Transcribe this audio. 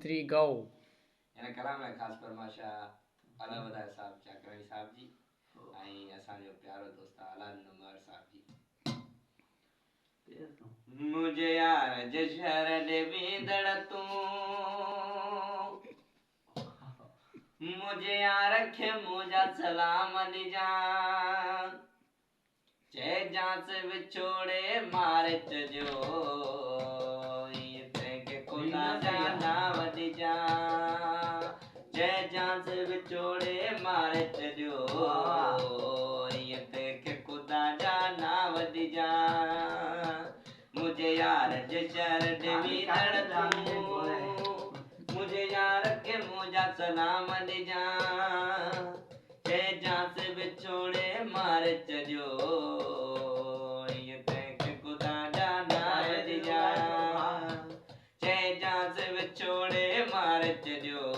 3 go. हिन कलाम लाइ ख़ासि फरमाइशा अला वदाय साहब चाकराणी साहब जी ऐं असांजो प्यारो दोस्त आलान नुमार साहब जी। मुझे यार जशर दे बींदड़ तूं मुझे यार खे मुझा सलाम ॾिजा चे जांच विछोड़े मारे चजो ये तंहिंखे खुदा जा नाम ॾिजा चे जांच विछोड़े मारे चजो ये तंहिंखे खुदा जा नाम ॾिजा मुझे यार जशर दे बींदड़ तूं मुझे यार के मुझा सलाम ॾिजा चे जांच विछोड़े मार चजो ये तंहिंखे खुदा जा नाम ॾिजा चे जांच विछोड़े मार चजो